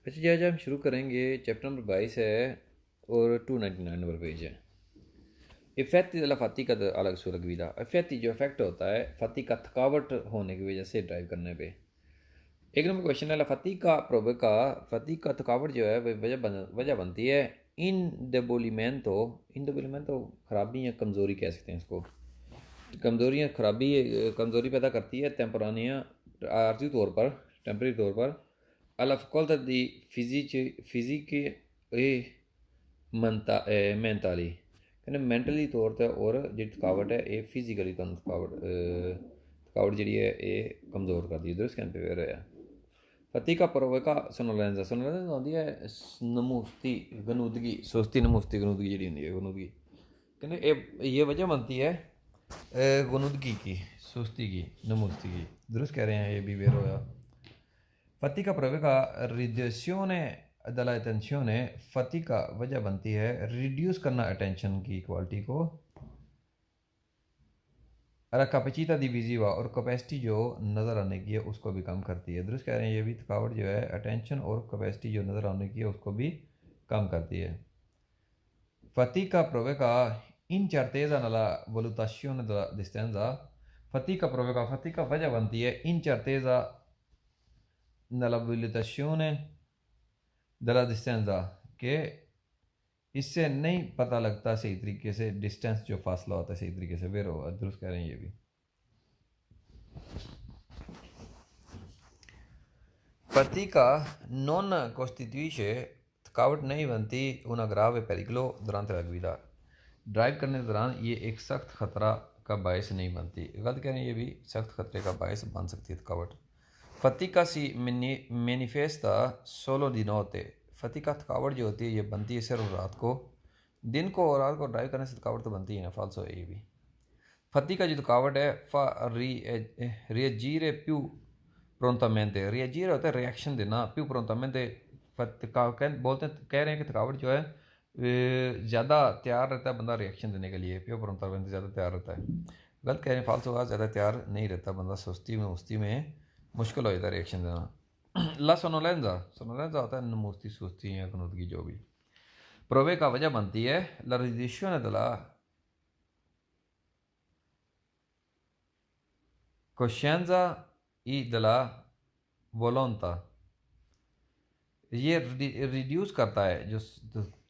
अच्छा जी, आज हम शुरू करेंगे। चैप्टर नंबर 22 है और 299 नंबर पेज है। इफ़ेक्ट दella fatica alla sulla guida। Effect जो इफेक्ट होता है फतीका थकावट होने की वजह से ड्राइव करने पे। एक नंबर क्वेश्चन है फतीका प्रोबेका। फतीका थकावट जो है वह वजह बनती है इंडेबोलीमेंटो खराबी या कमज़ोरी कह सकते हैं इसको। कमज़ोरियाँ खराबी कमज़ोरी पैदा करती है टेम्परानिया आर्जी तौर पर, टेम्परेरी तौर पर। alla facoltà di fisiche e mentali। कहने मैंटली तौर ते और जी थकावट है ये फिजिकली तुम थकावट जी है ये कमज़ोर कर दी दुरुस्त कहने पे होया। fatica provoca sonnolenza। sonnolenza होती है नमूस्ती गनूदगी, सुस्ती नमूस्ती गनूदगी जी होंगी है गनूदगी। कहने ये वजह बनती है गनूदगी की, सुस्ती की, नमूस्ती की। दुरुस्त कह रहे हैं, ये भी वेर होया। fatica provoca riduzione dell'attenzione। fatica वजह बनती है रिड्यूस करना अटेंशन की क्वालिटी को। अरे कैपेसिटी दी विजिवा और कैपेसिटी जो नज़र आने की है उसको भी कम करती है। दुरुस्त कह रहे हैं, ये भी थकावट जो है अटेंशन और कैपेसिटी जो नज़र आने की है उसको भी कम करती है। fatica provoca incertezza nella valutazione della distanza। fatica provoca fatica वजह बनती है incertezza nella valutazione della distanza के इससे नहीं पता लगता सही तरीके से डिस्टेंस जो फासला होता है सही तरीके से वेर होगा। दुरुस्त कह रहे हैं ये भी। fatica non costituisce थकावट नहीं बनती una grave pericolo durante la guida। Drive करने के दौरान ये एक सख्त खतरा का बायस नहीं बनती। गलत कह रहे हैं, ये भी सख्त खतरे का बायस बन सकती है थकावट। fatica si manifesta solo di notte। fatica थकावट जो होती है ये बनती है सिर्फ रात को। दिन को और रात को ड्राइव करने से थकावट तो बनती है ना, फालसो है ये भी। fatica जो थकावट है reagire più prontamente। reagire होता है रिएक्शन देना, più prontamente। बोलते हैं, कह रहे हैं कि थकावट जो है ज़्यादा तैयार रहता है बंदा रिएक्शन देने के लिए। प्योर prontamente ज़्यादा तैयार रहता है। गलत कह रहे हैं, फालतू होगा, ज़्यादा तैयार नहीं रहता बंदा, सुस्ती में उस्ती में मुश्किल हो जाता है रिएक्शन देना। ला सोनोलेंजा, सोनोलेंजा होता है नमूस्ती सुस्ती या गनुदगी जो भी। प्रोवे का वजह बनती है ला रिडिzione della coscienza e della volontà। ये रिड्यूस करता है जो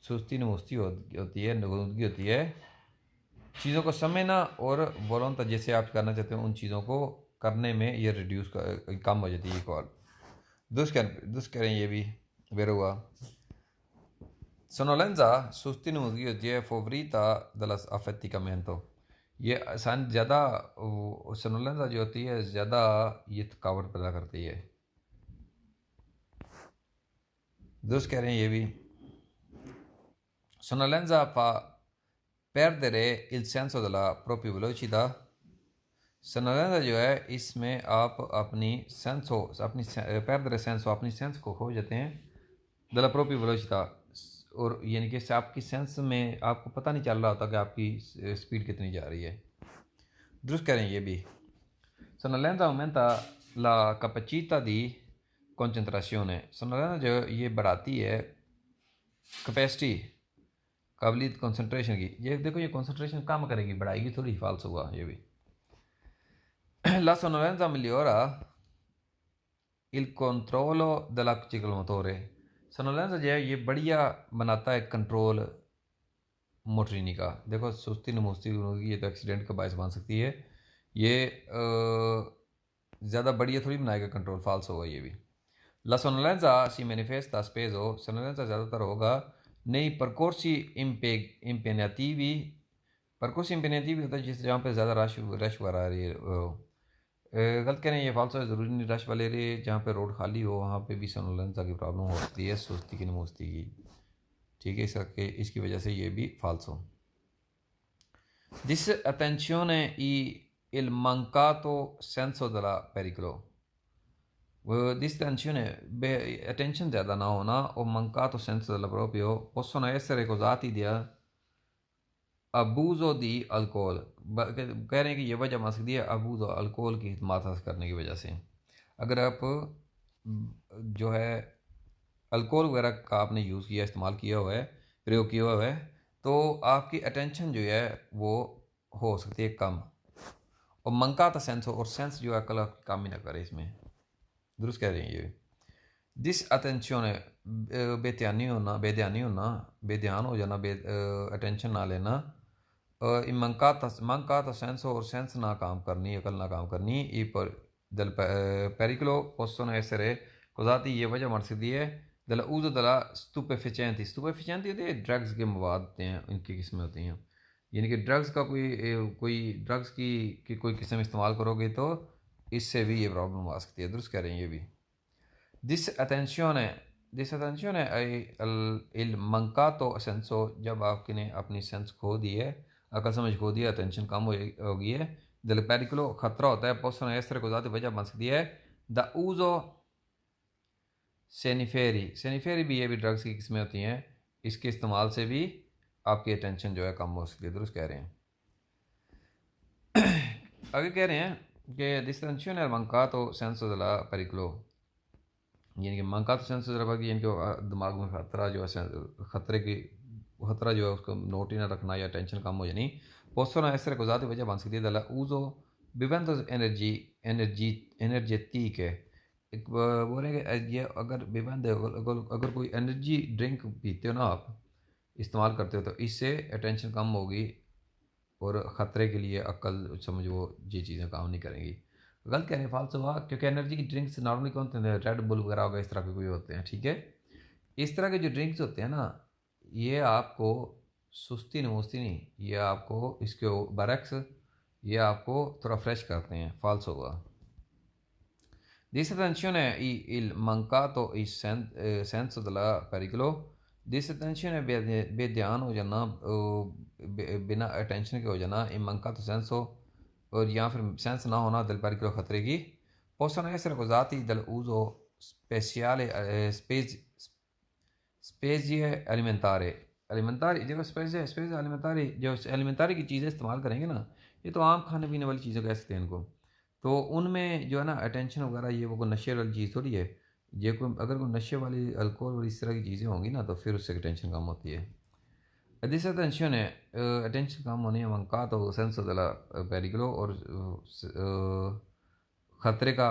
सुस्ती नमूस्ती होती है, गनुदगी होती है, चीज़ों को समझना और वॉलंता जैसे आप करना चाहते हो उन चीज़ों को करने में ये रिड्यूस कम हो जाती है कॉल। दुष्ट करें ये भी वेर हुआ। सोनोलेंजा सुस्ती नमूदगी होती है फोवरीता दलस अफेटिकामेंटो। ये आसान ज़्यादा सोनोलेंजा जो होती है ज़्यादा ये थकावट पैदा करती है। दुरुस्त कह रहे हैं ये भी। सोनोलेंजा fa perdere il senso della propria velocità। सोनोलेंजा जो है इसमें आप अपनी सेंस हो अपनी perdere senso अपनी सेंस को खो जाते हैं della propria velocità। और यानी कि आपकी सेंस में आपको पता नहीं चल रहा होता कि आपकी स्पीड कितनी जा रही है। दुरुस्त कह रहे हैं ये भी। सोनोलेंजा aumenta la capacità di concentrazione। सोनोलेंजा जो ये बढ़ाती है कैपेसिटी, काबिलियत कंसंट्रेशन की। ये देखो, ये कंसंट्रेशन कम करेगी, बढ़ाएगी थोड़ी, फाल्स हुआ ये भी। La sonnolenza migliora il controllo della ciclomotore। सोनोलेंस जो है ये बढ़िया बनाता है कंट्रोल मोटरिनी का। देखो, सुस्ती नमूस्ती ये तो एक्सीडेंट का बायस बन सकती है। ये ज़्यादा बढ़िया थोड़ी बनाएगा कंट्रोल, फाल्स होगा ये भी। ला सोनोलेंजा सी मैनिफेस्टा स्पेसो। सोनोलेंजा ज़्यादातर होगा नई परकोर्सी इम्पेनियाटिवी। परकोर्सी इम्पेनियाटिवी होता है जिस जहाँ पे ज़्यादा रश रश वगैरह आ रही है। गलत कह रहे हैं, ये फालतू है, ज़रूरी नहीं रश वाले एरिए जहाँ पे रोड खाली हो वहाँ पे भी सोनोलेंसा की प्रॉब्लम हो सकती है, सुस्ती की नमूस्ती की। ठीक है, इसकी वजह से ये भी फाल्स हो। disattenzione e il mancato senso della pericolo। वो disattenzione attention ज़्यादा ना होना और mancato senso della proprio possono essere causati da अबूज़ो दी अल्कोहल। कह रहे हैं कि ये वजह बन सकती है अबूज़ो अल्कोहल की हिमाकत करने की वजह से। अगर आप जो है अल्कोहल वगैरह का आपने यूज़ किया, इस्तेमाल किया हुआ है, प्रयोग किया हुआ है, तो आपकी अटेंशन जो है वो हो सकती है कम, और मंका था सेंस हो, और सेंस जो है अकल आपकी काम ही ना करे इसमें। दुरुस्त कह रहे हैं ये। दिस अटेंशन है बेध्यानी होना, बेध्यान हो जाना, अटेंशन ना लेना, मंका था सेंस हो, और सेंस ना काम करनी, अकल ना काम करनी, ई पर दल पेरिकलो पोस्टोन essere cosati ये वजह मर सकती है दल उज़ो दला स्टूपेफिशेंटी, स्टूपेफिशेंटी होती है ड्रग्स के मवाद होते हैं, इनकी किस्में होती हैं, यानी कि ड्रग्स का कोई ड्रग्स की कोई किस्म इस्तेमाल करोगे तो इससे भी ये प्रॉब्लम आ सकती है। दुरुस्त कह रहे हैं ये भी। दिस अटेंशन है il mancato senso, जब आपने अपनी सेंस खो दी है, अकल समझ खो दी है, अटेंशन कम हो गई है, दिल पेरिकुलो खतरा होता है, पोस्टन इस तरह को ज़्यादा वजह बन सकती है द ऊजो सेनिफेरी भी, ये भी ड्रग्स की किस्में होती हैं, इसके इस्तेमाल से भी आपकी अटेंशन जो है कम हो सकती है। दुरुस्त कह रहे हैं। आगे कह रहे हैं कि दिस्टेंशन है mancato senso della pericolo, यानी कि mancato senso della pericolo, यानी कि दिमाग में खतरा जो है, खतरा जो है उसको नोट ही ना रखना, या टेंशन कम हो जानी, possono essere causate वजह बन सकती है dalla uso vivendo energetiche, एक बोल रहे हैं कि ये अगर विवेंद अगर कोई एनर्जी ड्रिंक पीते हो ना आप, इस्तेमाल करते हो, तो इससे अटेंशन कम होगी, और ख़तरे के लिए अक्ल समझ वो ये चीज़ें काम नहीं करेंगी। गलत कह रहे हैं, फालतू हुआ, क्योंकि एनर्जी की ड्रिंक्स नॉर्मली कौन होते हैं, रेड बुल वगैरह होगा, इस तरह के कोई होते हैं, ठीक है। इस तरह के जो ड्रिंक्स होते हैं ना, ये आपको सुस्ती नमोस्ती नहीं, ये आपको इसके बरक्स ये आपको थोड़ा फ्रेश करते हैं, फाल्स होगा। Distensione il mancato il senso della pericolo, distensione बेध्यान हो जाना, बिना अटेंशन के हो जाना, इन mancato senso, और या फिर सेंस ना होना del pericolo खतरे की, possono essere causati dall'uso speciale स्पेजिए alimentari देखो, स्पेजिए alimentari, जो alimentari की चीज़ें इस्तेमाल करेंगे ना, ये तो आम खाने पीने वाली चीज़ें कह सकते हैं इनको, तो उनमें जो है ना अटेंशन वगैरह, ये वो कोई नशे वाली चीज़ थोड़ी है। ये कोई अगर कोई नशे वाली अल्कोहल और इस तरह की चीज़ें होंगी ना, तो फिर उससे टेंशन कम होती है। दिस अटेंशन है अटेंशन कम होने का तो सेंस दला पेरिकलो, और ख़तरे का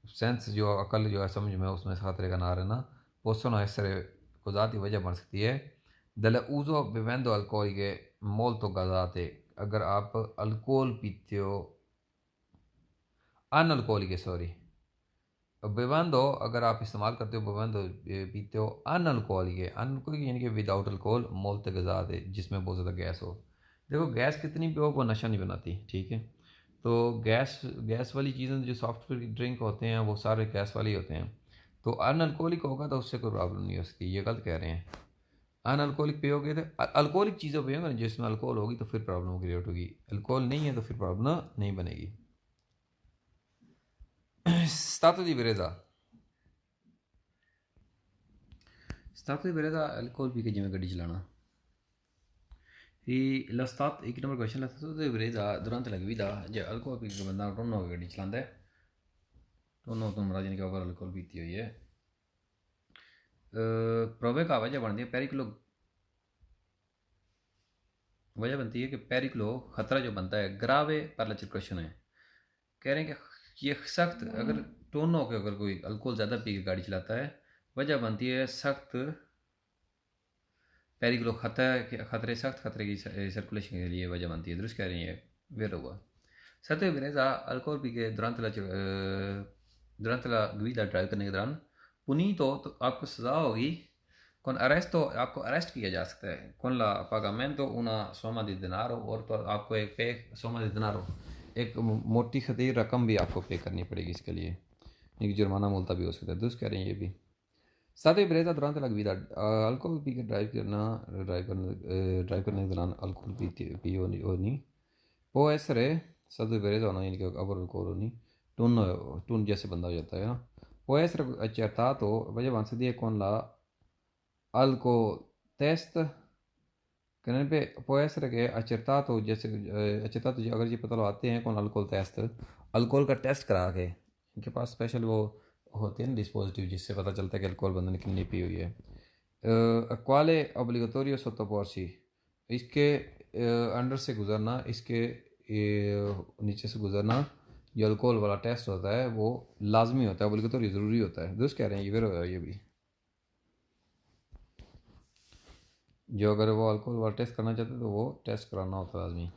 सेंस जो अकल जो है समझ में, उसमें खतरे का ना रहना, पोस्टोनो essere causati वजह बन सकती है dell'uso bevendo alcoliche molto gasate, अगर आप अल्कोहल पीते हो, अनअल्कोहलिक सॉरी, बेबंदो अगर आप इस्तेमाल करते हो, बेबंदो पीते हो, अनअल्कोहलिक यानी कि विदाउट अल्कोहल, मोलते गजात है जिसमें बहुत ज़्यादा गैस हो। देखो गैस कितनी भी हो वो नशा नहीं बनाती, ठीक है। तो गैस वाली चीज़ें जो सॉफ्ट ड्रिंक होते हैं वो सारे गैस वाले ही होते हैं, तो अनअल्कोहलिक होगा तो उससे कोई प्रॉब्लम नहीं हो सकती, ये गलत कह रहे हैं। अनअल्कोहलिक पियोगे तो अल्कोहलिक चीज़ों पियोगे ना जिसमें अल्कोहल होगी तो फिर प्रॉब्लम क्रिएट होगी, अल्कोहल नहीं है तो फिर प्रॉब्लम नहीं बनेगी। stato di ebbrezza, stato di ebbrezza alcohol P के जिमें गड्डी चलाना ही लस्तात एक नंबर क्वेश्चन लगता तो ebbrezza durante la guida, जो अल्कोहल पी के बंदा टोनो होकर गड्डी चलाता है, टोनो तो मरा जिनके ऊपर अल्कोहल पीती हुई है, प्रोवे का वजह बनती है पेरिकलो, वजह बनती है कि पेरिकलो खतरा जो बनता है, ग्रावे पर लचित क्वेश्चन है, कह रहे हैं कि ये सख्त अगर टोनो के अगर कोई अल्कोहल ज़्यादा पी के गाड़ी चलाता है, वजह बनती है सख्त पेरिकलो खतरे, सख्त खतरे की सर्कुलेशन के लिए वजह बनती है। दुरुस्त कह रही है वेर होगा। सत्य बिनेजा अल्कोहल पी के दुरांतला गुइदा ड्राइव करने के दौरान पुनीत हो तो आपको सज़ा होगी, कौन अरेस्ट तो आपको अरेस्ट किया जा सकता है, कौन ला पागामेंटो una somma di denaro, और तो आपको एक पे सोमा दी दिनारो, एक मोटी खतीर रकम भी आपको पे करनी पड़ेगी इसके लिए, एक जुर्माना मुल्ता भी हो सकता है। दुरुस्त कह रहे हैं ये भी। साथ ही ब्रेजा दुरान तक विदा अल्कोहल पी के ड्राइव करने के दौरान अल्कोहल पी हो नहीं वो ऐसे साथ ब्रेजा होना, यानी कि अवर अल्कोहल होनी टून जैसे बंदा हो जाता है ना, वो ऐसे अच्छा तो वजह बन सकती है कौन ला अल्को टेस्ट करने पे può essere che accertato जैसे accertato अगर ये पता लगाते हैं कौन अल्कोहल टेस्ट, अल्कोहल का टेस्ट करा के, इनके पास स्पेशल वो होते हैं ना डिस्पोजिटिव, जिससे पता चलता है कि अल्कोहल बंदे ने कितनी पी हुई है। क्वाले ऑब्लिगatorio sottoporsi, इसके अंडर से गुजरना, इसके नीचे से गुजरना, जो अल्कोहल वाला टेस्ट होता है वो लाजमी होता है, ऑब्लिगatorio ज़रूरी होता है। दुरुस्त कह रहे हैं, ये फिर होगा ये भी, जो अगर वो अल्कोहल वाला टेस्ट करना चाहते तो वो टेस्ट कराना होता है लाजमी।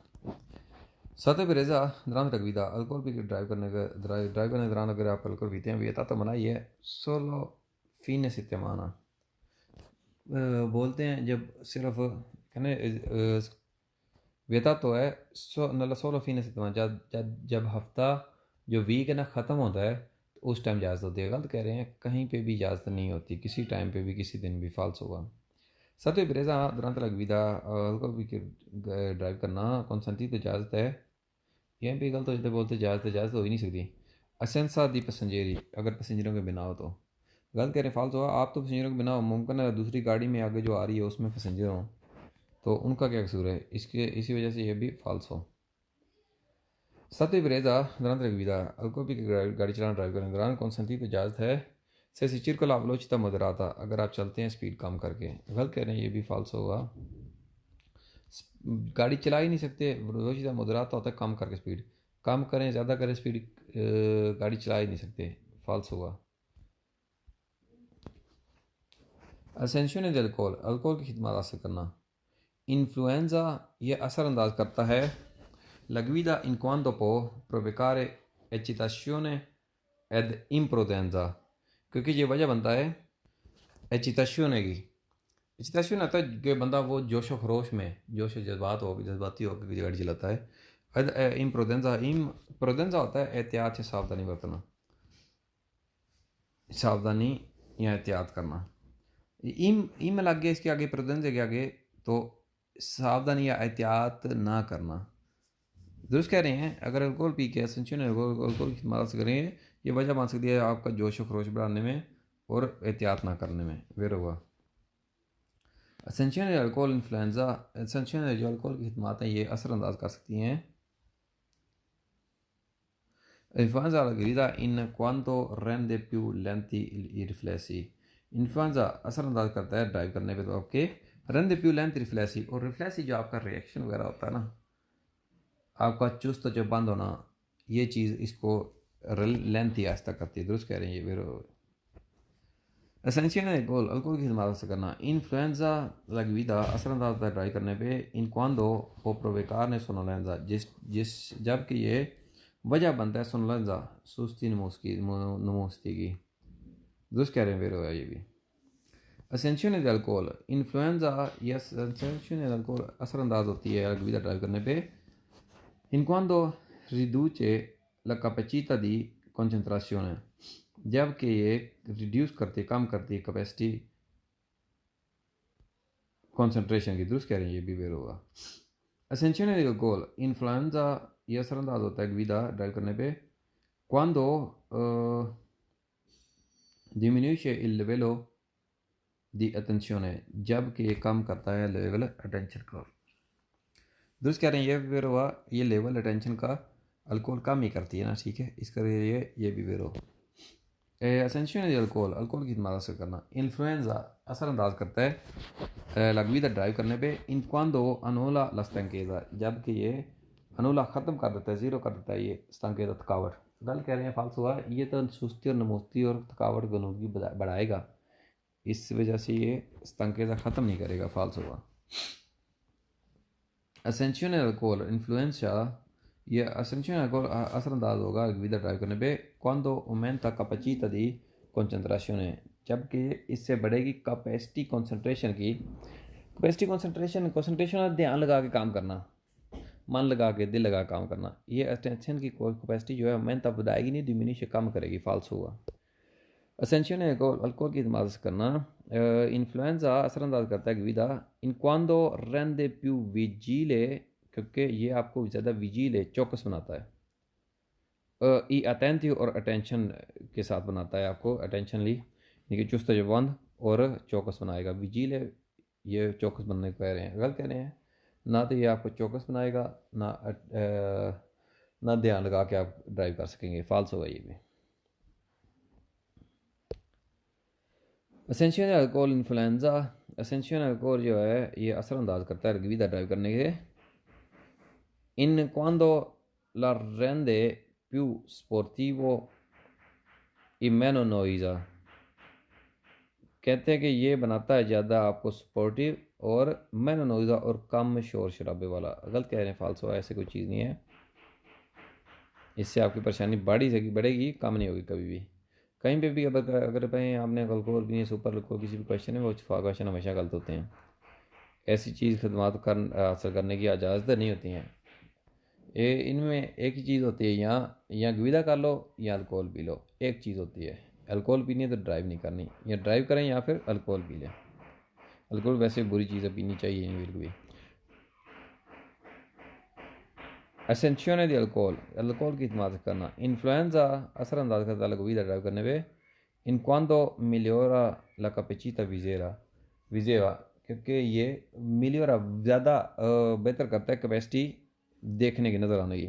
सतह पर रेजा दौरान तकवीदा, अल्कोहल पी के ड्राइव करने के दौरान अगर आप अल्कोहल पीते हैं, ये तो मनाही है। सोलो फीने सितमाना, बोलते हैं जब सिर्फ कहने वेता तो है नल्ला सोलो फीने सितमा, जब हफ्ता जो वीक है ना ख़त्म होता है तो उस टाइम इजाज़त होती है। गलत कह रहे हैं, कहीं पे भी इजाज़त नहीं होती, किसी टाइम पे भी किसी दिन भी फाल्स होगा। सतह ब्रेजा दुरान तलवीदा, अल्कोहल पी के ड्राइव करना कौनसंती तो इजाज़त है। यह भी गलत हो जाते, बोलते इजाज़त हो ही नहीं सकती। असेंसा दी पैसेंजरी, अगर पैसेंजरों के बिना हो तो गलत कह रहे हैं, फाल्स होगा। आप तो पैसेंजरों के बिना हो, मुमकिन है दूसरी गाड़ी में आगे जो आ रही है उसमें पैसेंजर हों, तो उनका क्या कसूर है, इसके इसी वजह से ये भी फाल्स हो। सत्य ब्रेजा दौरान तकवीदा, अल्कोहल पी के गाड़ी चलाना ड्राइव करने के दौरान कौनसंती तो इजाज़त है। से सिचिर को लाभलोचिता मदराता, अगर आप चलते हैं स्पीड कम करके। गलत कह रहे हैं, ये भी फाल्स होगा। गाड़ी चला ही नहीं सकते, रोशिता मदराता होता है कम करके स्पीड, कम करें ज़्यादा करें स्पीड, गाड़ी चला ही नहीं सकते, फाल्स होगा। असेंशन अल्कोहल, अल्कोहल की खिदमत हासिल करना। इन्फ्लुएंजा ये असरअंदाज करता है la guida in quanto può provocare eccitazione ed imprudenza, क्योंकि ये वजह बनता है एचिताशियोने की। एचिताशियोन आता है कि बंदा वो जोश व खरोश में, जोश जज्बाती होकर गाड़ी चलाता है। अद इम्प्रोडेंजा होता है एहतियात या सावधानी बरतना, सावधानी या एहतियात करना। इम लग गया इसके आगे, प्रोडेंजा के आगे, तो सावधानी या एहतियात ना करना। दुरुस्त कह रहे हैं, अगर अल्कोहल पी के असेंशियल अल्कोहल की मदद से करेंगे, ये वजह बन सकती है आपका जोश व खरोश बढ़ाने में और एहतियात ना करने में। वेर हुआ असेंशियल अल्कोहल इन्फ्लुएंजा, असेंशियल जो अल्कोहल की खिदमत हैं ये असरअंदाज कर सकती हैं इन्फ्लुएंजा ग्रीदा इन क्वांतो रेंडे più lenti i riflessi। Influenza असरअंदाज करता है ड्राइव करने पे तो आपके रेंडे più lenti रिफ्लेसी, और रिफ्लेसी जो आपका रिएक्शन वगैरह होता है ना, आपका चुस्त जो बंद होना, ये चीज़ इसको लेंथ ही आहिस्ता करती है। दुरुस्त कह रहे हैं, ये फिर एसेंशियल अल्कोहल, अल्कोहल की खिदमत से करना। इन्फ्लुएंजा लगवीदा असरअंदाज होता है ड्राइव करने पे इन क्वांदो ओ प्रोवेकार ने सोनोलेंजा, जिस जिस जबकि ये वजह बनता है सोनोलेंजा सुस्ती नमोस्ती की। दुरुस्त कह रहे हैं, फिर होगा ये भी। एसेंशियल अल्कोहल इन्फ्लुएंजा या एसेंशियल अल्कोहल असरअंदाज होती है लगवीदा ड्राइव करने पे in quando riduce la capacità di concentrazione, जबकि ये रिड्यूस करती है, कम करती है कैपेसिटी कंसंट्रेशन की। दुरुस्त कह रहे हैं, ये भी वेर होगा। एसेंशियल गोल इन्फ्लुएंजा ये असरअंदाज होता है विदा ड्राइव करने पे quando diminuisce il livello di attenzione, जबकि ये कम करता है लेवल अटेंशन का। दुरुस्त कह रहे हैं, ये भी वेर हुआ, ये लेवल अटेंशन का अल्कोहल कम ही करती है ना, ठीक है, इसका ये भी वेर हो। एसेंशियल अल्कोहल, अल्कोहल की मदद से करना। इन्फ्लुएंजा असरअंदाज करता है लगवीदा ड्राइव करने पे इन क्वांदो अनोला लस्तंकेजा, जबकि ये अनोला ख़त्म कर देता है, ज़ीरो कर देता है ये स्तंकेजा थकावट। गल कह रहे हैं, फाल्स हुआ, ये तो सुस्ती और नमोस्ती और थकावट गनूदगी बढ़ाएगा, इस वजह से ये स्तंकेजा ख़त्म नहीं करेगा, फाल्स हुआ। एसेंशियल अल्कोहल इन्फ्लुएंजा, ये एसेंशियल अल्कोहल असरअंदाज होगा विदा ड्राइव करने पे क्वांदो aumenta capacità di concentrazione, जबकि इससे बढ़ेगी कैपेसिटी कंसंट्रेशन की। कैपेसिटी कंसंट्रेशन ध्यान लगा के काम करना, मन लगा के दिल लगा काम करना। ये अटेंशन की कैपेसिटी जो है aumenta बढ़ाएगी नहीं, डिमिनिश कम करेगी, फाल्स होगा। एसेंशियल अल्कोहल की मदद से करना। इन्फ्लुएंजा असरअंदाज करता है विदा इन क्वांदो रेंडे più vigile, क्योंकि ये आपको ज़्यादा विजीले चौकस बनाता है। ई अटेंटिव और अटेंशन के साथ बनाता है आपको, अटेंशनली यानी कि चुस्त जबंद और चौकस बनाएगा। विजीले ये चौकस बनने को कह रहे हैं, गलत कह रहे हैं, ना तो ये आपको चौकस बनाएगा, ना ध्यान लगा के आप ड्राइव कर सकेंगे, फाल्स होगा ये भी। Essential alcohol influenza. Essential alcohol जो है ये असरअंदाज करता है गवीदा ड्राइव करने के। इन क्वांडो la rende più sportivo y menos noisa। कहते हैं कि ये बनाता है ज़्यादा आपको स्पोर्टिव और मेनो नोइज़ा और कम शोर शराबे वाला। गलत कह रहे हैं, फालसो है, ऐसे कोई चीज़ नहीं है। इससे आपकी परेशानी बढ़ेगी, कम नहीं होगी कभी भी। कहीं पे भी अगर भाई आपने अल्कोहल भी नहीं, सुपर अल्कोहल किसी भी क्वेश्चन है, वो क्वेश्चन हमेशा गलत होते हैं। ऐसी चीज़ खदमात हासिल करने की इजाज़त नहीं होती हैं। ये इनमें एक ही चीज़ होती है, या गवीदा कर लो या अल्कोहल पी लो, एक चीज़ होती है। अल्कोहल पीनी है तो ड्राइव नहीं करनी, या ड्राइव करें या फिर अल्कोहल पी लें। अल्कोहल वैसे बुरी चीज़ है, पीनी चाहिए नहीं बिल्कुल भी। एसेंशियों दी अल्कोहल की हिमायत करना। इन्फ्लुएंजा असरअंदाज करता है गवीदा ड्राइव करने पे। इन क्वांडो मिलियोरा ला कैपेचिता विजेवा, क्योंकि ये मिलियोरा ज़्यादा बेहतर करता है कैपेसिटी देखने की, नज़र आने की।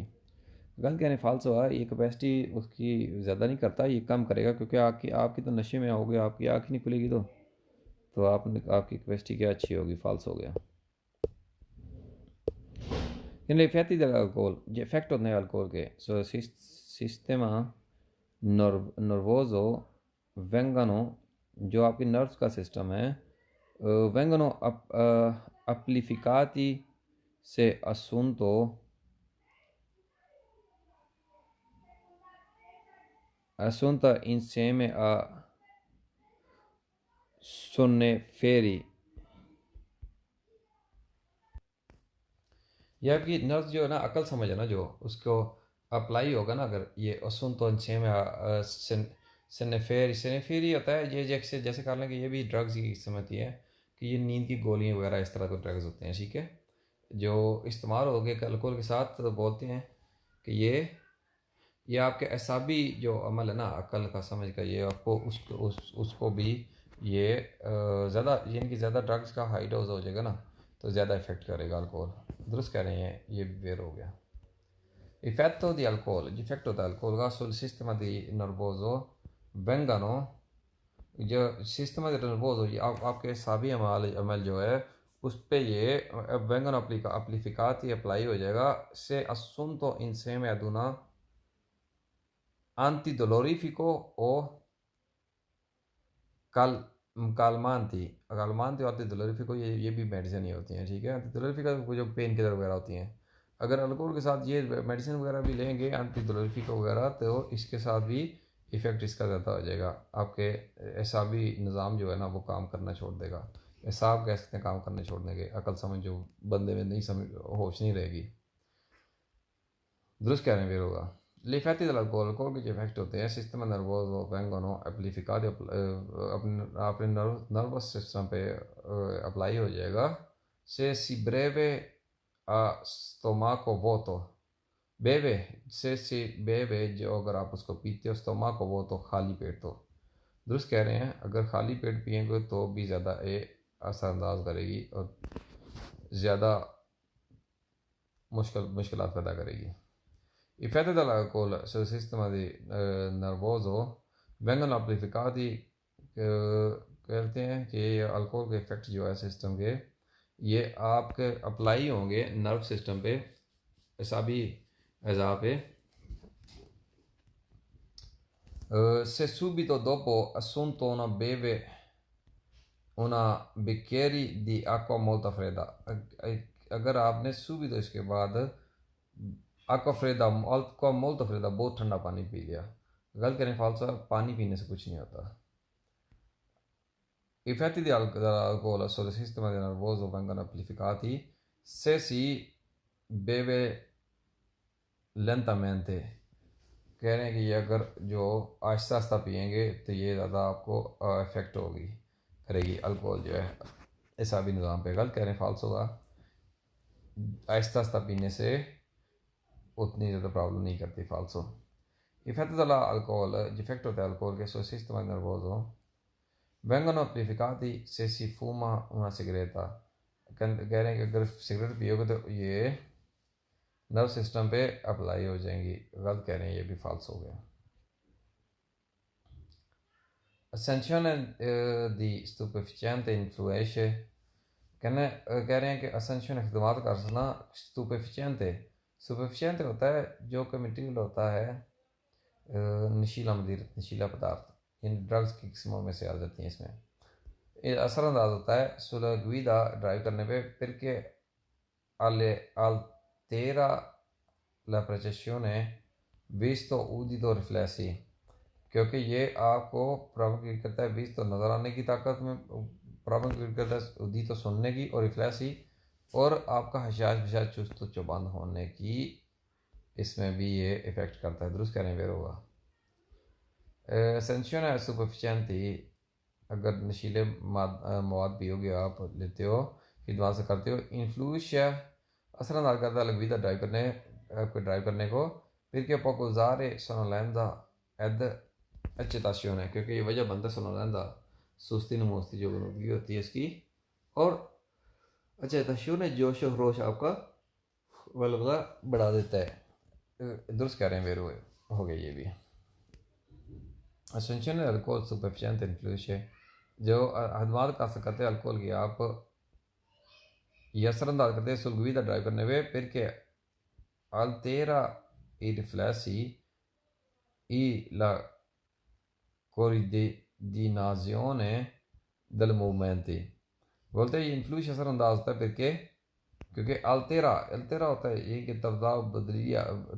गलत कहने फालसो है, ये कैपेसिटी उसकी ज़्यादा नहीं करता, ये कम करेगा, क्योंकि आपकी तो नशे में होगे, आपकी आँख ही नहीं खुलेगी तो आपकी कैपेसिटी क्या अच्छी होगी, फाल्स हो गया। Gli effetti dell'alcol, gli effetti dell'alcol che sul sistema nervoso vengono, जो आपके नर्व्स का सिस्टम है, vengono amplificati se assunta insieme a sonniferi। ये आपकी नर्व्स जो है ना, अकल समझ है ना, जो उसको अप्लाई होगा ना, अगर ये असुन तो छः में सनेफेरी होता है, ये जैसे जैसे कर लें कि ये भी ड्रग्स की किस्म होती है, कि ये नींद की गोलियां वगैरह इस तरह के ड्रग्स होते हैं, ठीक है, जो इस्तेमाल हो गए अल्कोहल के साथ, तो बोलते हैं कि ये आपके असाबी जो अमल है ना, अकल का समझ का, ये आपको उसको भी ये ज़्यादा, यानी कि ज़्यादा ड्रग्स का हाई डोज हो जाएगा ना, तो ज़्यादा इफेक्ट करेगा अल्कोहल। दुरुस्त कह रहे हैं, ये वेर हो गया। इफेक्टो दी अल्कोहल, जिफेक्टो द alcohol sul sistema di nervoso vengono, जो सिस्टम नर्वोज हो, आपके साबी अमल जो है उस पर ये वेंगन अप्लीफिकाती अप्लाई हो जाएगा। से assunto insieme ad una antidolorifico o काल कालमांती और antidolorifico, ये भी मेडिसिन ही होती हैं, ठीक है। antidolorifico जो पेन किलर वगैरह होती हैं, अगर अल्कोहल के साथ ये मेडिसिन वगैरह भी लेंगे antidolorifico वगैरह, तो इसके साथ भी इफ़ेक्ट इसका ज़्यादा हो जाएगा। आपके एसाबी निज़ाम जो है ना, वो काम करना छोड़ देगा। एसाब कह सकते हैं काम करने छोड़ने के, अकल समझ जो बंदे में नहीं समझ, होश नहीं रहेगी। दुरुस्त कह रहे हैं फिर होगा। L'effetti dell'alcol के जो इफेक्ट होते हैं, सिस्टम नर्वोso vengono amplificati, अपने नर्वस सिस्टम पे अप्लाई हो जाएगा। से si breve a stomaco vuoto, बेवे से बेवे, जो अगर आप उसको पीते हो, स्टोमाको वो तो खाली पेट, तो दुरुस्त कह रहे हैं, अगर खाली पेट पिएंगे तो भी ज़्यादा ये असरअंदाज करेगी और ज़्यादा मुश्किलात पैदा करेगी। Effetti dell'alcol sul sistema nervoso vengono amplificati, कहते हैं कि अल्कोहल के इफ़ेक्ट जो है सिस्टम के, ये आपके अप्लाई होंगे नर्व सिस्टम पे, असाबी अज़ा पे। Se subito dopo assunto una bicchiere di acqua molto fredda, अगर आपने subito इसके बाद acqua molto fredda, बहुत ठंडा पानी पी लिया। गलत करें फालसा, पानी पीने से कुछ नहीं होता। Effetti dell'alcol sul sistema nervoso vengono amplificati se si beve lentamente, कह रहे हैं कि ये अगर जो आहिस्ता आहिस्ता पियेंगे तो ये ज़्यादा आपको इफ़ेक्ट करेगी अल्कोहल जो है एसाबी निज़ाम पे। गलत कह रहे हैं फाल्स होगा, आहिस्ता आहिस्ता पीने से उतनी ज़्यादा प्रॉब्लम नहीं करती, फाल्सो। इफेक्ट अल्कोहल, डिफेक्ट होता है अल्कोहल के, sul sistema nervoso vengono amplificati se si fuma una sigaretta, कह रहे हैं कि अगर सिगरेट पियोगे तो ये नर्व सिस्टम पे अप्लाई हो जाएंगी। गलत कह रहे हैं, ये भी फाल्स हो गया। Ascensione di stupefacente influisce कह रहे हैं कि असेंशन इकदाम का करना स्टूपेफिशिएंट होता है जो कि मटीरियल होता है नशीला मदीर नशीला पदार्थ इन ड्रग्स की किस्मों में से आ जाती हैं इसमें ये असरअंदाज होता है सुलगवीदा ड्राइव करने पे फिर के altera la percezione visto udito riflessi क्योंकि ये आपको प्रभावित करता है बीस तो नज़र आने की ताकत में प्रभावित करता है उदी तो सुनने की और रिफ्लेक्सी और आपका हशाश बशाश चुस्त चुबंद होने की इसमें भी ये इफ़ेक्ट करता है दुरुस्त करें वेर होगा सेंशन है सुपरफिशिएंटी अगर नशीले मवाद पियोगे आप लेते हो खिदमत से करते हो इन्फ्लूश असरअंदाज करता है लगवीदा ड्राइव करने को फिर के पोकोजारे सोनोलेंदा एद अच्छेताशियों है क्योंकि ये वजह बनता है सोनोलेंदा सुस्ती नमोस्ती जो बनोगी होती है इसकी और अच्छेताशियों ने जोश और रोश आपका वलबला बढ़ा देता है दुरुस्त कह रहे हैं वेर हो गया ये भी असेंशन अल्कोहल सुपरफिशिएंट इन्फ्लुएंस है जो हदमात का सकते हैं अल्कोहल की आप ये असरअंदाज करते हैं सुलगवीदा ड्राइव करने में फिर के altera i riflessi e la coordinazione del movimenti बोलते हैं ये इन्फ्लुएंस असरअंदाज होता है फिर के क्योंकि अल्तेरा होता है ये कि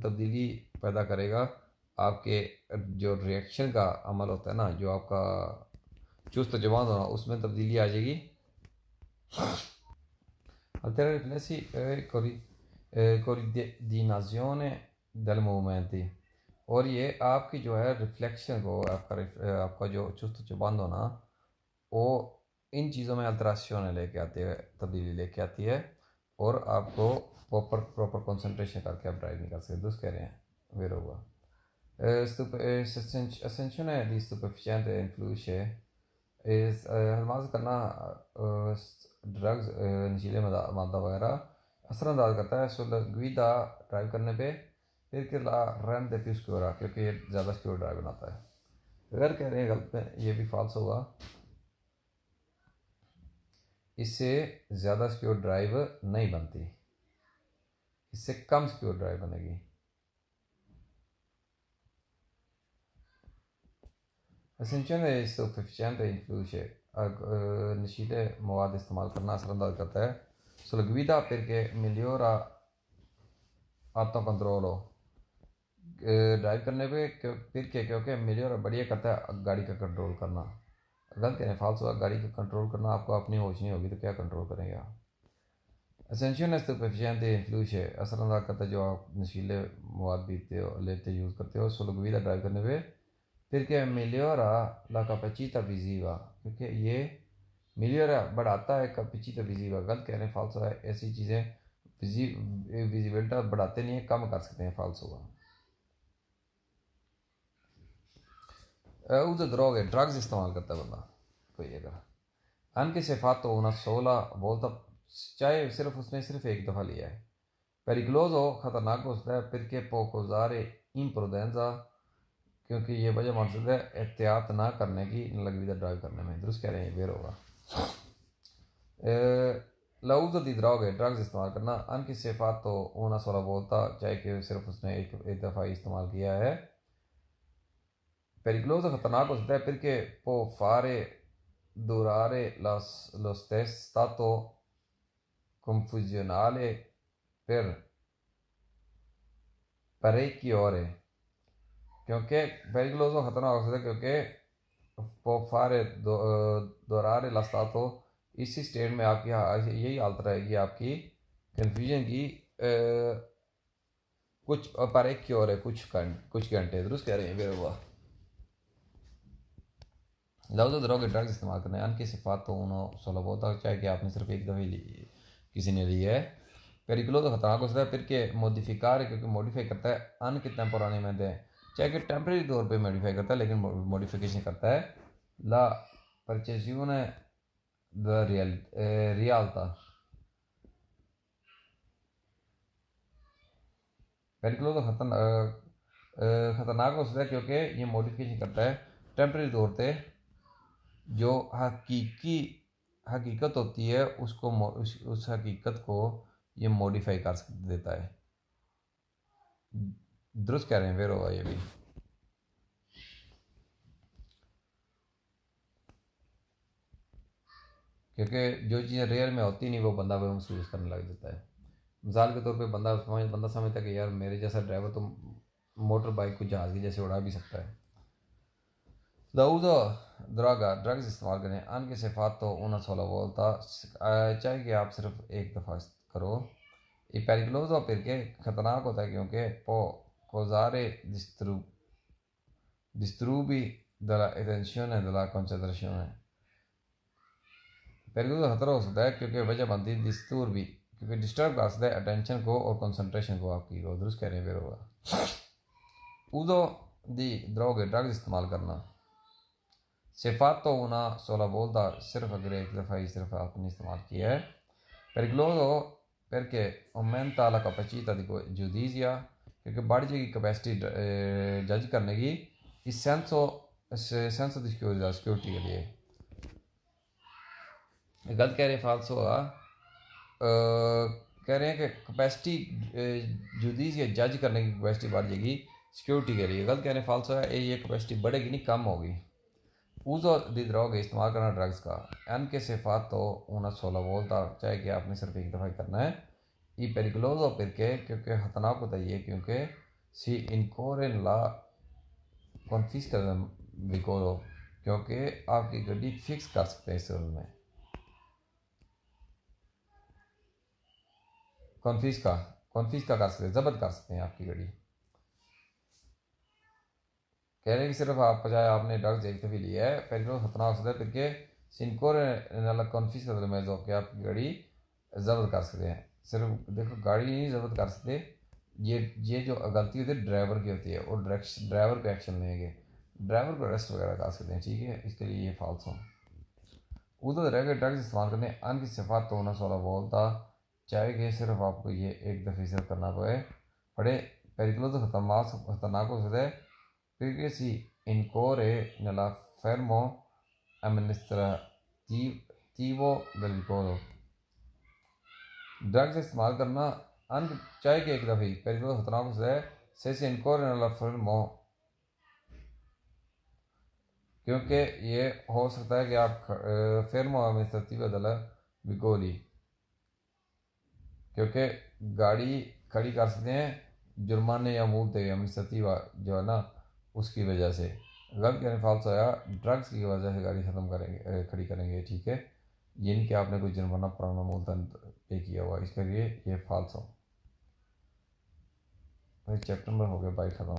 तब्दीली पैदा करेगा आपके जो रिएक्शन का अमल होता है ना जो आपका चुस्त जवान होना उसमें तब्दीली आ जाएगी अल्तेरा रिफ्लेक्सी कोऑर्डिनेशन del movimenti और ये आपकी जो है रिफ्लेक्शन को आपका जो चुस्त चुबंद होना वो इन चीज़ों में अल्टराशन लेके आती है तब्दीली लेके आती है और आपको प्रॉपर कंसंट्रेशन करके आप ड्राइव नहीं कर सकते दुरुस्त कह रहे हैं वेर होगा ascensione di stupefacente influisce हलमाज करना ड्रग्स नशीले मादा वगैरह असरअंदाज करता है सुलगवीदा ड्राइव करने पे फिर के ला रन दे पी सिक्योर क्योंकि ये ज़्यादा सिक्योर ड्राइव बनाता है अगर कह रहे हैं गलत में ये भी फॉल्स होगा इससे ज़्यादा सिक्योर ड्राइव नहीं बनती इससे कम सिक्योर ड्राइव बनेगी Ascensione di stupefacente influisce नशीले मवाद इस्तेमाल करना असरअंदाज करता है सुलगवीदा perché migliora auto controllo drive करने पे फिर क्या क्योंकि मिलियोरा बढ़िया करता है गाड़ी का कंट्रोल करना गलत कह रहे हैं फालतू गाड़ी का कंट्रोल करना आपको अपनी होश नहीं होगी तो क्या कंट्रोल करेंगे आप Ascensione di stupefacente influisce असरअंदाज करता है जो आप नशीले मवाद पीते हो लेते यूज़ करते हो सुलगवीदा ड्राइव करने पे फिर क्या मिलियोरा ला कैपेसिटा विजिवा क्योंकि ये मिलियोरा बढ़ाता है कैपेसिटा विजिवा गलत कह रहे हैं फाल्सो है ऐसी चीज़ें विजिबिलिटी बढ़ाते नहीं है कम कर सकते हैं फाल्सो का उस ड्रग ड्रग्स इस्तेमाल करता है बंदा कोई अगर अनके सिफात तो उन्हें 16 बोलता चाहे सिर्फ उसने सिर्फ एक दफ़ा लिया है पेरिक्लोज हो ख़तरनाक हो सकता है फिर के पोकोजारे इम्प्रोडेंजा क्योंकि ये वजह मकसद है एहतियात ना करने की लगवीदा ड्राइव करने में दुरुस्त कह रहे हैं वेर होगा लऊज दी ड्रग्स इस्तेमाल करना अन की सिफात तो ऊना सोला बोलता चाहे कि सिर्फ उसने एक दफ़ा ही इस्तेमाल किया है पेरिक्लोज खतरनाक हो सकता है फिर के पो फारे durare lo stesso stato confusionale per parecchie ore क्योंकि पेरिक्लोज खतरनाक हो सकता है क्योंकि può fare durare lo stato इसी स्टेट में आपकी यही हालत रहेगी आपकी कन्फ्यूजन की कुछ parecchie ore कुछ घंटे दुरुस्त कह रहे हैं फिर हुआ लफ्ज़ ड्रग ड्रग्स इस्तेमाल करने अन की सिफात तो उन्होंने सोलह होता चाहे कि आपने सिर्फ एक दफ़े ली किसी ने ली है पेरिक्लो तो खतरनाक हो सकता है फिर के मोडिफिकार क्योंकि मॉडिफाई करता है अन के टेम्पोरानी में दे चाहे कि टेम्प्रेरी तौर पे मॉडिफाई करता है लेकिन मॉडिफिकेशन करता है ला परचेजियोने द रियल्टा पेरिक्लो तो खतरनाक हो सकता है क्योंकि ये मॉडिफिकेशन करता है टेम्प्रेरी तौर पर जो हकीकत होती है उसको उस हकीकत को ये मॉडिफाई कर देता है। दुरुस्त कह रहे हैं फिर होगा ये भी। क्योंकि जो चीज़ें रियल में होती नहीं वो बंदा वो महसूस करने लग जाता है। मिसाल के तौर पे बंदा समझता है कि यार मेरे जैसा ड्राइवर तो मोटर बाइक को जहाज़ की जैसे उड़ा भी सकता है। दाऊदा द्रागा ड्रग्स इस्तेमाल करें अन की सिफात तो उन्हें सोलह बोलता चाहे कि आप सिर्फ एक दफ़ा करो। ये पेरिकलोso perché खतरनाक होता है क्योंकि può causare disturbi della attenzione e della concentrazione। पेरिकलोso खतरा हो सकता है क्योंकि वजह बनती है डिस्टर्बी, क्योंकि डिस्टर्ब कर सकता है अटेंशन को और कंसंट्रेशन को आपकी को। दुरुस्त कह रहे हैं फिर होगा। uso di droghe ड्रग्स इस्तेमाल करना। सिफात तो una sola volta सिर्फ अगर एक दफ़ा ही सिर्फ आपने इस्तेमाल किया है। pericoloso perché aumenta la capacità di giudizio, क्योंकि बढ़ जाएगी कैपेसिटी जज करने की इस सेंस ऑफ सिक्योरिटी के लिए। गलत कह रहे हैं फालसो होगा। कह रहे हैं कि कैपेसिटी जुडिस या जज करने की कैपेसिटी बढ़ जाएगी सिक्योरिटी के लिए। गलत कह रहे हैं फालसो है, ये कैपेसिटी बढ़ेगी नहीं कम होगी। uso di droghe इस्तेमाल करना ड्रग्स का एन के सिफात तो उन्हें 16 बोलता चाहे कि आपने सिर्फ एक दफ़ा ही करना है। ये पेरिकलोso perché क्योंकि खतरनाक होता है ये क्योंकि सी इनकोर इन ला कॉन्फिस्का विकोरो, क्योंकि आपकी गड्डी फिक्स कर सकते हैं इस रूल में। कॉन्फिस्का कर सकते हैं, जब्त कर सकते हैं आपकी गड्डी। कह रहे हैं कि सिर्फ आप चाहे आपने ड्रग्स एक दफ़ी लिया है पेरिकलोso खतरनाक होता है क्योंकि सिनकोर नला कॉन्फिस्का में जो कि आपकी गाड़ी जब्त कर सकते हैं। सिर्फ देखो गाड़ी नहीं जब्त कर सकते, ये जो गलती होती है ड्राइवर की होती है और ड्राइवर पे एक्शन लेंगे, ड्राइवर को अरेस्ट वगैरह कर सकते हैं। ठीक है, इसके लिए ये फालतू उधर रह गए ड्रग्स इस्तेमाल करने अन की सिफात तो होना सोलह बोलता चाहे कि सिर्फ आपको ये एक दफ़े सिर्फ करना पड़े पेरिकलोso खतरनाक हो सकता है क्योंकि सी incorre nella fermo amministrativo del vicolo। Drugs इस्तेमाल करना अन चाहे कि एक दफ़ी पेरिकलोso खतरनाक हो सकता है से incorre nella fermo, क्योंकि ये हो सकता है कि आप fermo amministrativo della vicoli, क्योंकि गाड़ी खड़ी कर सकते हैं जुर्माने या मुल्ते एडमिनिस्ट्रेटिव जो है ना उसकी वजह से। गलत कहने फालतू आया ड्रग्स की वजह से गाड़ी ख़त्म करेंगे खड़ी करेंगे। ठीक है, ये नहीं कि आपने कोई जुर्माना पुराना मुल्तन पे किया हुआ, इसके लिए ये फालतू। चैप्टर नंबर हो गया बाइक ख़त्म।